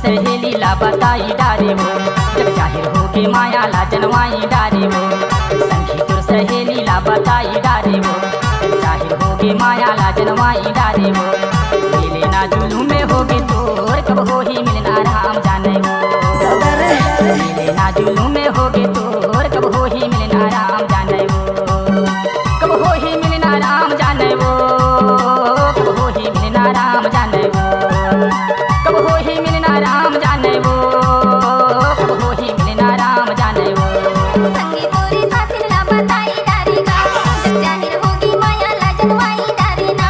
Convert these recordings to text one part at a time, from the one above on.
सहेली ला बताई डारे हो, जब जाहिर हो के माया ला जनवाई डारे हो। संगी तुर सहेली ला बताई डारे हो, जब जाहिर हो के माया ला जनवाई डारे हो। मिले ना जुलूम में होगे तोर, कब हो ही मिलना राम जाने हो। मिले ना जुलूम में होगे तोर, कब हो ही मिलना राम जाने हो। कब हो ही मिलना राम जाने हो, कब हो ही मिलना राम जाने हो। कब हो ही मिलना राम जाने वो, कब हो ही मिलना राम जाने वो। संगी तोरे साथिन ला बताई डारेगा, जब जाहिर होगी माया ला जनवाई डारेना।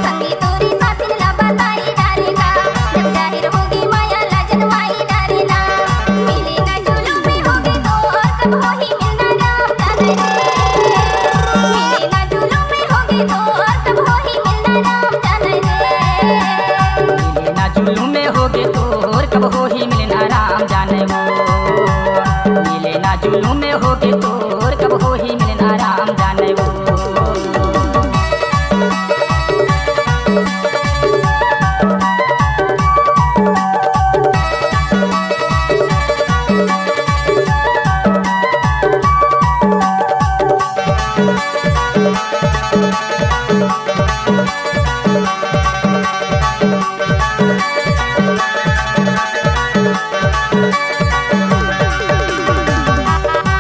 संगी तोरे साथिन ला बताई डारेगा, जब जाहिर होगी माया ला जनवाई डारेना। मिले ना जुलूम में होगे तोर, कब हो ही मिलना राम जाने रे। मिले ना जुलूम में होगे तोर, कब हो ही मिलना राम जाने रे। मिले ना जुलूम में होगे तोर, कब हो ही मिलना राम जाने वो। मिले ना जुलूम में होगे तोर, कब हो ही मिलना राम जाने वो।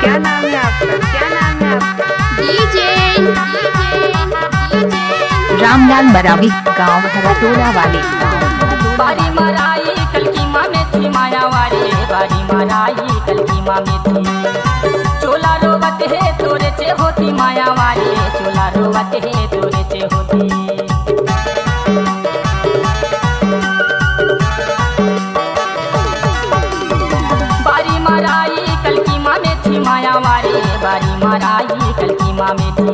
क्या नाम है आपका? क्या नाम है आपका? डीजे रामलाल मरावी, गांव हरतोला वाले। बारी मराई कल की माँ में थी माया वारी, बारी मराई कल की माँ में थी। चोला रोवत है तोरे चे होती माया वारी, चोला रोवत है तोरे चे होती। बारी मराई कल की माँ में थी माया वारी, बारी मराई कल की माँ में थी।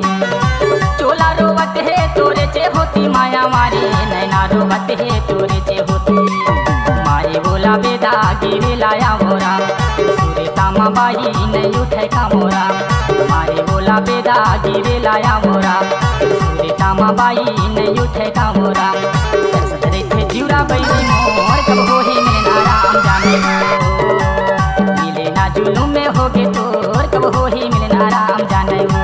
चोला रोवत है तोरे चे होती माया मारी, नैना रोवत है तोरे चे होती। माए बोला बेदा गिरे लाया मोरा, सूरे तामा बाई नहीं उठे का मोरा। माए बोला बेदा गिरे लाया मोरा, सूरे तामा बाई नहीं उठे का मोरा। सदरे थे जीवरा बैरी मोर, कब हो ही मिलना राम जाने हो। मिले ना जुलूम में होगे तोर, कब हो ही मिलना राम जाने हो।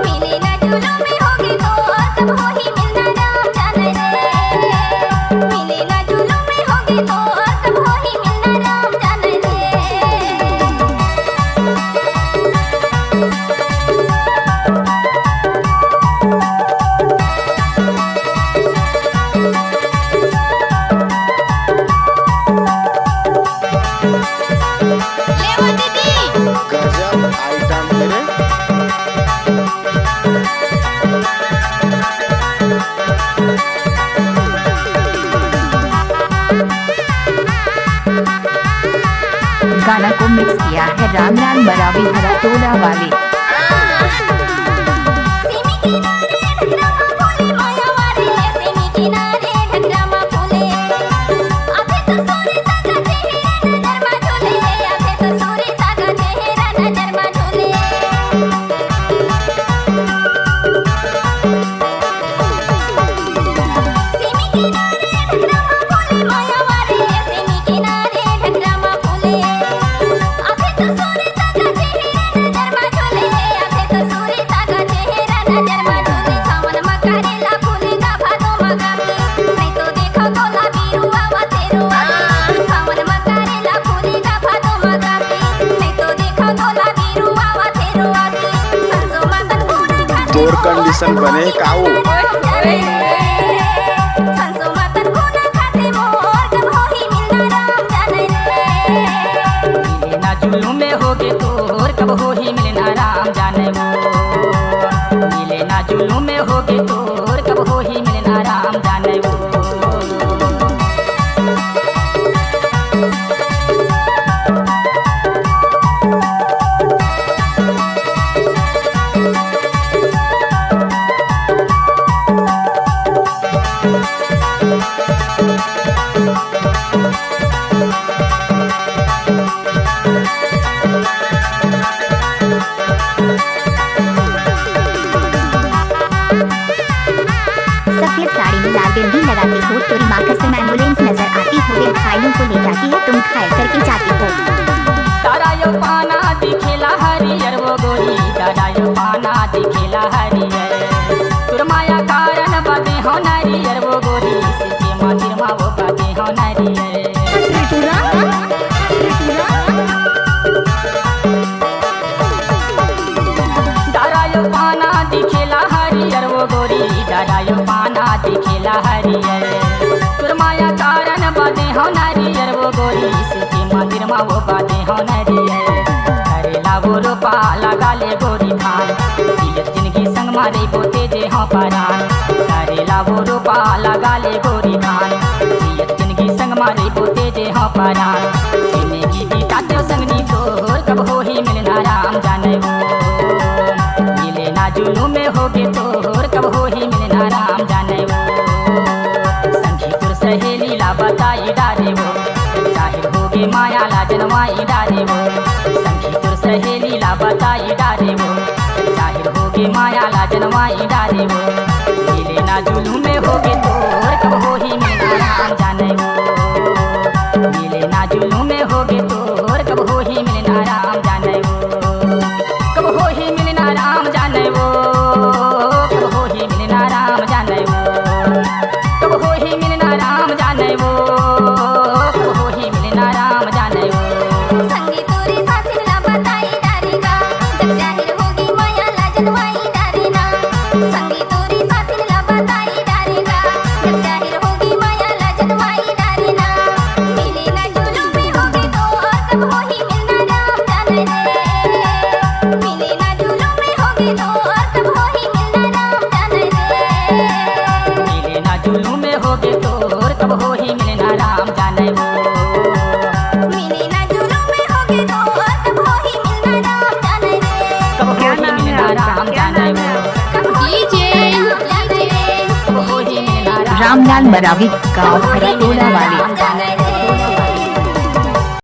मिले ना जुलूम में होगे तोर, कब हो ही मिलना राम जाने रे। मिले ना जुलूम में होगे तोर, कब हो ही मिलना राम जाने रे। लेवा दीदी गजब आइटम है रे। गाना को मिक्स किया है रामलाल मरावी, हरतोला वाले। सेमी किनारे ढकरामा फूले माया वारी, सेमी किनारे ढकरामा फूले। अबे तो सूरी सागा चेहरा नजर मा झूले, अबे तो सूरी सागा चेहरा नजर मा झूले। सेमी किनारे ढकरामा फूले माया वारी, सेमी किनारे ढकरामा फूले। अबे तो सूरी सागा चेहरा नजर मा झूले, अबे तो सूरी सागा चेहरा नजर मा झूले। सावन मा करेला फूलेगा भादो मा गासी, नहीं तो देखो गुलाबी रुआवा तेरो आसी। सावन मा करेला फूलेगा भादो मा गासी, नहीं तो देखो गुलाबी रुआवा तेरो आसी। सरसों मा तनगुना खाते तोर कंडीशन बने काऊ। सरसों मा तनगुना खाते मोर, कब हो ही मिलना राम जाने रे। मिले ना जुलूम में होगे तोर, कब हो ही मिलना राम जाने वो। मिले ना जुलूम में होगे तोर, कब हो ही मिलना राम जाने वो। सफेद साड़ी में लाल बिंदी लगाती हो, तेरी माँ कसम एम्बुलेंस नजर आती हो, दिल घायलों को ले जाती है, तुम घायल करके जाती हो। तारा यो पाना दिखेला हरियर वो गोरी, तारा यो पाना दिखेला हरियर, तुर माया कारण बदे हो नारियर वो गोरी, सीते मंदिर मा वो बदे हो नारियर। तारा यो पाना दिखेला हरियर वो गोरी, तारा यो पाना दिखेला हरियर, तुर माया कारण बदे हो नारियर वो गोरी, सीते मंदिर मा वो बदे हो नारियर। करेला वो रोपा लगा ले गोरी धान, जियत जिंदगी संग मारे बोते जे हो परान, करेला वो रोपा लगा ले गोरी धान, जियत जिंदगी संग मारे बोते जे हो परान। जिंदगी बीता तो संगनी तोर कब हो ही मिलना राम जाने वो, मिले ना जुलूम में होगे तोर कब हो ही मिलना राम जाने वो। संगी तुर सहेली ला बताई डारे वो, जाहिर होगे माया ला जनवाई डारे वो, संगी तुर सहेली ला बताई डारे वो, जाहिर होगे माया ला जनवाई डारे वो। मिले ना जुलूम में होगे तोर कब हो ही मिलना राम जाने वो, मिले ना जुलूम में होगे तोर कब हो ही मिलना राम जाने वो, कब हो ही मिलना राम जाने वो, कब हो ही मिलना राम जाने वो, कब हो ही मिलना राम जाने वो, कब हो ही मिलना राम जाने वो। संगी तोरे साथिन ला बताई डारेगा, जब जाहिर होगी माया ला जनवाई डारेना। संगी तोरे साथिन ला बताई डारेगा, जब जाहिर होगी माया ला जनवाई डारेना। मिले ना जुलूम में होगे तो और कब हो ही मिलना राम जाने रे, मिले ना जुलूम में होगे तो और कब हो ही मिलना राम जाने रे। मिले ना जुलूम में होगे तोर कब हो ही मिलना राम जाने वो, मिले ना जुलूम में होगे तो और कब हो ही मिलना राम जाने रे। कब हो ही मिलना राम जाने वो, कब हो ही मिलना राम रामलाल मरावी गाँव हरिटोला वाले।